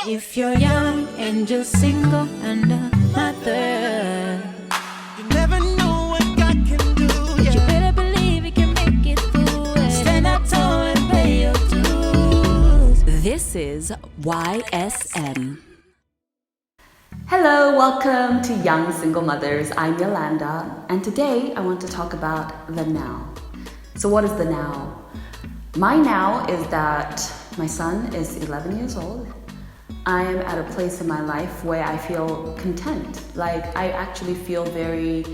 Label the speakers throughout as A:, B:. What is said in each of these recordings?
A: If you're young and just single and a mother,
B: You never know what God can do.
A: but you better believe you can make it through it. Stand up tall and pay your dues.
C: This is YSM. Hello, welcome to Young Single Mothers. I'm Yolanda, and today I want to talk about the now. So what is the now? My now is that my son is 11 years old. I am at a place in my life where I feel content. Like I actually feel very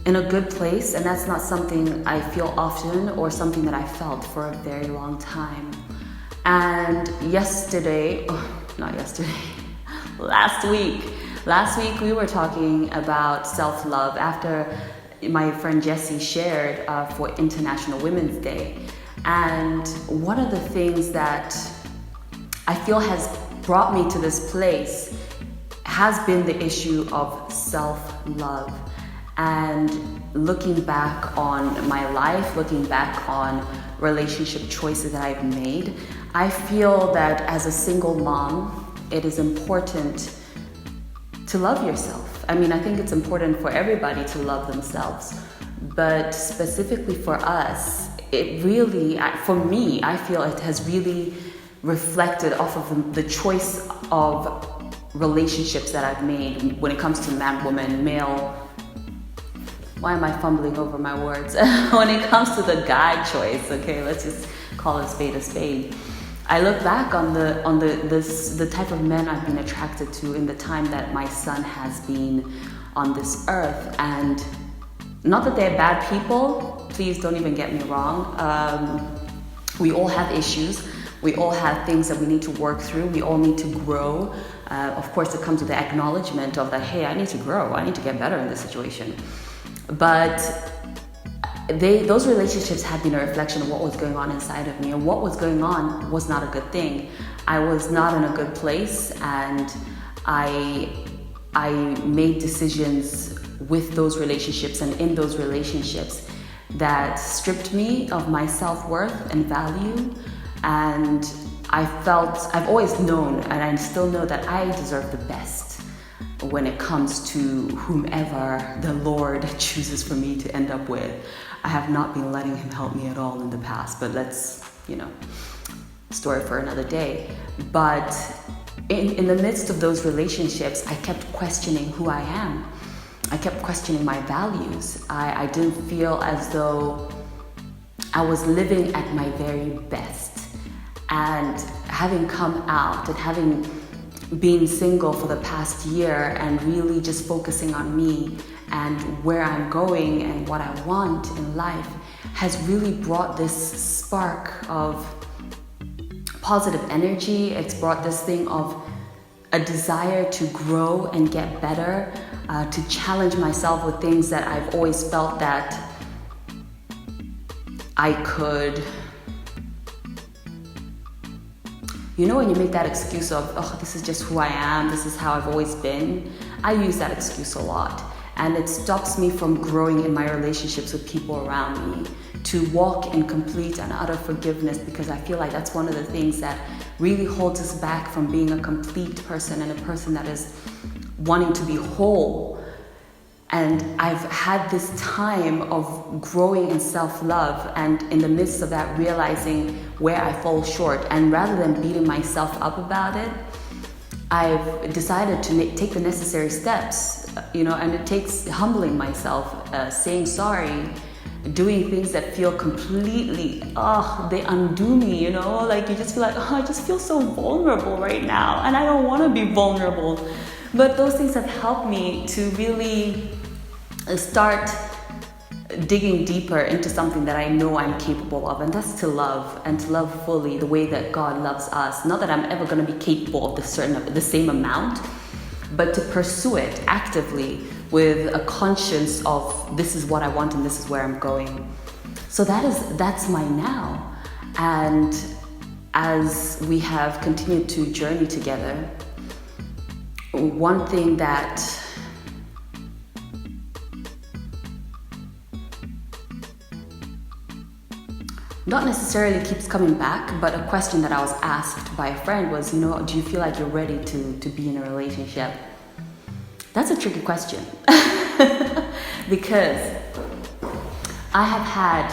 C: in a good place, and that's not something I feel often or something that I felt for a very long time. And last week we were talking about self-love after my friend Jessie shared for International Women's Day. And one of the things that I feel has brought me to this place has been the issue of self-love. And looking back on my life, looking back on relationship choices that I've made, I feel that as a single mom, it is important to love yourself. I mean, I think it's important for everybody to love themselves, but specifically for us, it really, for me, I feel it has really reflected off of the choice of relationships that I've made when it comes to man, woman, male. Why am I fumbling over my words? When it comes to the guy choice, okay, let's just call a spade a spade. I look back on the type of men I've been attracted to in the time that my son has been on this earth, and not that they're bad people. Please don't even get me wrong. We all have issues. We all have things that we need to work through. We all need to grow. Of course, it comes with the acknowledgement of that, hey, I need to grow. I need to get better in this situation. But those relationships had been a reflection of what was going on inside of me. And what was going on was not a good thing. I was not in a good place. And I made decisions with those relationships and in those relationships that stripped me of my self-worth and value. And I've always known, and I still know, that I deserve the best when it comes to whomever the Lord chooses for me to end up with. I have not been letting Him help me at all in the past, but let's, story for another day. But in the midst of those relationships, I kept questioning who I am. I kept questioning my values. I didn't feel as though I was living at my very best. And having come out and having been single for the past year and really just focusing on me and where I'm going and what I want in life has really brought this spark of positive energy. It's brought this thing of a desire to grow and get better, to challenge myself with things that I've always felt that I could. When you make that excuse of, oh, this is just who I am, this is how I've always been, I use that excuse a lot. And it stops me from growing in my relationships with people around me, to walk in complete and utter forgiveness, because I feel like that's one of the things that really holds us back from being a complete person and a person that is wanting to be whole. And I've had this time of growing in self-love, and in the midst of that, realizing where I fall short. And rather than beating myself up about it, I've decided to take the necessary steps, and it takes humbling myself, saying sorry, doing things that feel completely, they undo me, like you just feel like, I just feel so vulnerable right now, and I don't want to be vulnerable. But those things have helped me to really start digging deeper into something that I know I'm capable of, and that's to love, and to love fully the way that God loves us. Not that I'm ever going to be capable of the same amount, but to pursue it actively with a conscience of this is what I want and this is where I'm going. So that's my now. And as we have continued to journey together, one thing that not necessarily keeps coming back, but a question that I was asked by a friend was, you know, do you feel like you're ready to be in a relationship? That's a tricky question because I have had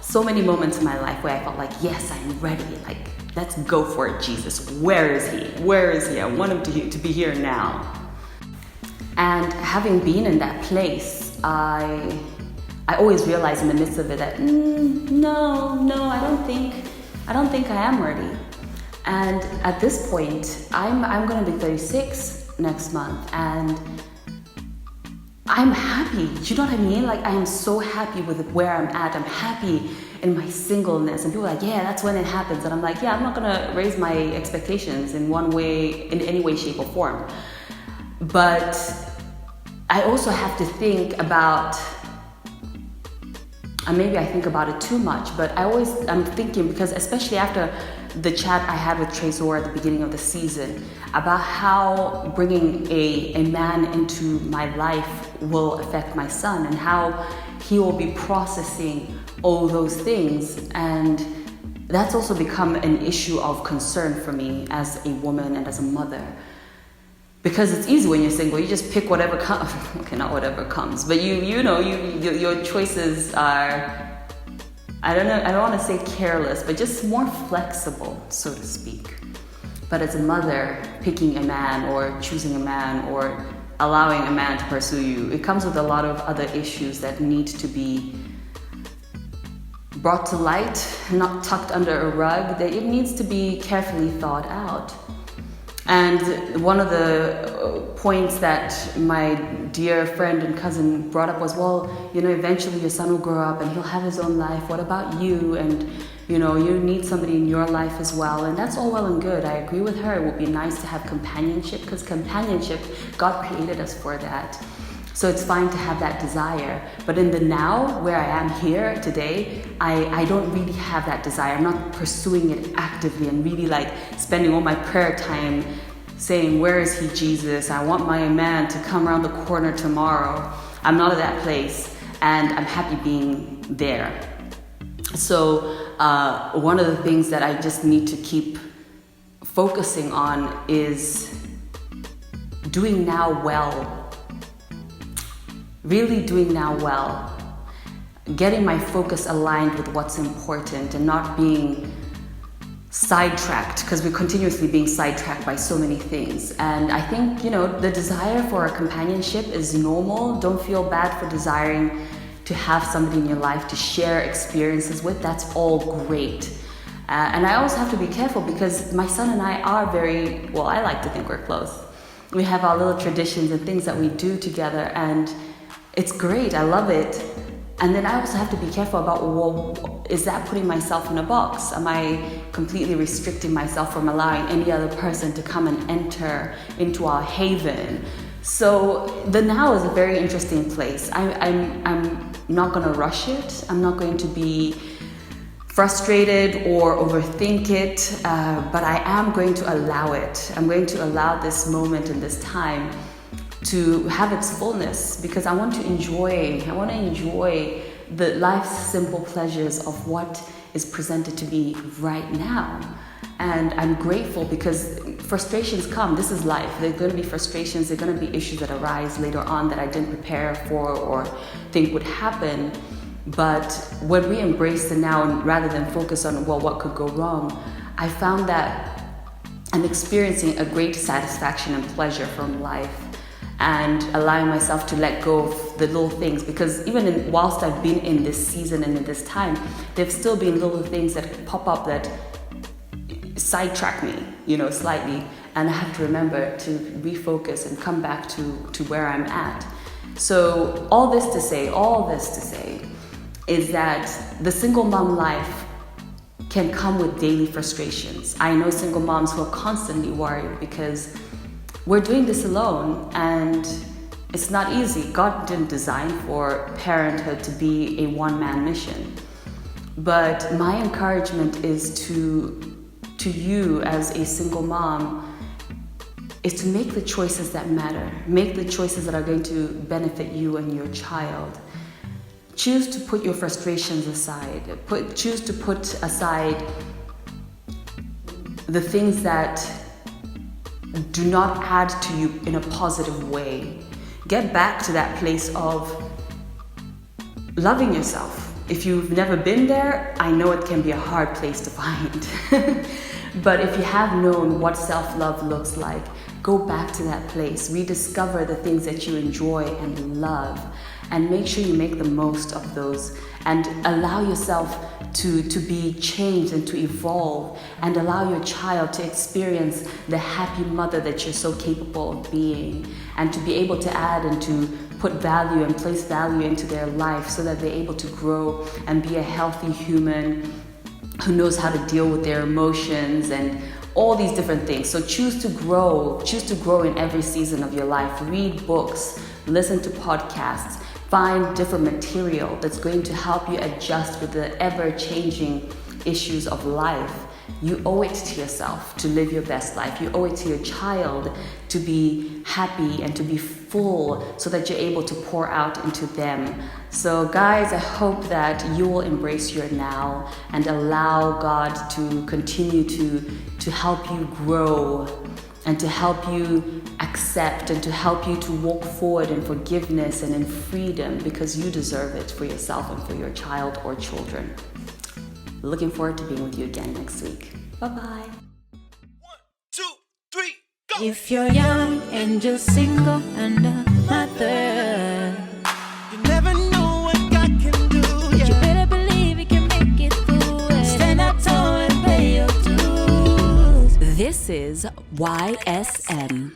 C: so many moments in my life where I felt like, yes, I'm ready. Like, let's go for it, Jesus. Where is he? Where is he? I want him to be here now. And having been in that place, I always realize in the midst of it that no, I don't think I am ready. And at this point, I'm going to be 36 next month, and I'm happy. You know what I mean? Like, I am so happy with where I'm at. I'm happy in my singleness. And people are like, yeah, that's when it happens. And I'm like, yeah, I'm not going to raise my expectations in any way, shape, or form. But I also have to think about, and maybe I think about it too much, but I'm thinking, because especially after the chat I had with Trezor at the beginning of the season about how bringing a man into my life will affect my son and how he will be processing all those things. And that's also become an issue of concern for me as a woman and as a mother. Because it's easy when you're single, you just pick whatever comes. Okay, not whatever comes, but your choices are, I don't want to say careless, but just more flexible, so to speak. But as a mother, picking a man or choosing a man or allowing a man to pursue you, it comes with a lot of other issues that need to be brought to light, not tucked under a rug, that it needs to be carefully thought out. And one of the points that my dear friend and cousin brought up was, well, eventually your son will grow up and he'll have his own life. What about you? And, you need somebody in your life as well. And that's all well and good. I agree with her. It would be nice to have companionship, because companionship, God created us for that. So it's fine to have that desire. But in the now, where I am here today, I don't really have that desire. I'm not pursuing it actively and really like spending all my prayer time saying, where is he, Jesus? I want my man to come around the corner tomorrow. I'm not at that place, and I'm happy being there. So one of the things that I just need to keep focusing on is doing now well. Really doing now well, getting my focus aligned with what's important and not being sidetracked, because we're continuously being sidetracked by so many things. And I think, the desire for a companionship is normal. Don't feel bad for desiring to have somebody in your life to share experiences with. That's all great. And I also have to be careful, because my son and I are I like to think we're close. We have our little traditions and things that we do together, and it's great. I love it. And then I also have to be careful about, well, is that putting myself in a box? Am I completely restricting myself from allowing any other person to come and enter into our haven? So the now is a very interesting place. I'm not going to rush it. I'm not going to be frustrated or overthink it, but I am going to allow it. I'm going to allow this moment and this time to have its fullness, because I want to enjoy the life's simple pleasures of what is presented to me right now. And I'm grateful, because frustrations come. This is life. There are going to be frustrations. There are going to be issues that arise later on that I didn't prepare for or think would happen. But when we embrace the now, and rather than focus on, what could go wrong, I found that I'm experiencing a great satisfaction and pleasure from life, and allowing myself to let go of the little things, because even whilst I've been in this season and in this time, there've still been little things that pop up that sidetrack me, slightly, and I have to remember to refocus and come back to where I'm at. So all this to say is that the single mom life can come with daily frustrations. I know single moms who are constantly worried because we're doing this alone, and it's not easy. God didn't design for parenthood to be a one-man mission. But my encouragement is to you as a single mom is to make the choices that matter. Make the choices that are going to benefit you and your child. choose to put your frustrations aside. Choose to put aside the things that do not add to you in a positive way. Get back to that place of loving yourself. If you've never been there, I know it can be a hard place to find. But if you have known what self-love looks like, go back to that place, rediscover the things that you enjoy and love, and make sure you make the most of those, and allow yourself to be changed and to evolve, and allow your child to experience the happy mother that you're so capable of being, and to be able to add and to put value and place value into their life so that they're able to grow and be a healthy human who knows how to deal with their emotions and all these different things. So choose to grow in every season of your life. Read books, listen to podcasts, find different material that's going to help you adjust with the ever-changing issues of life. You owe it to yourself to live your best life. You owe it to your child to be happy and to be full so that you're able to pour out into them. So guys, I hope that you will embrace your now and allow God to continue to help you grow and to help you accept and to help you to walk forward in forgiveness and in freedom, because you deserve it for yourself and for your child or children. Looking forward to being with you again next week. Bye-bye.
B: 1, 2, 3, go!
A: If you're young and just single and a mother,
B: You never know what God can do.
A: but you better believe you can make it through it. Stand up tall and pay your dues.
C: This is YSM.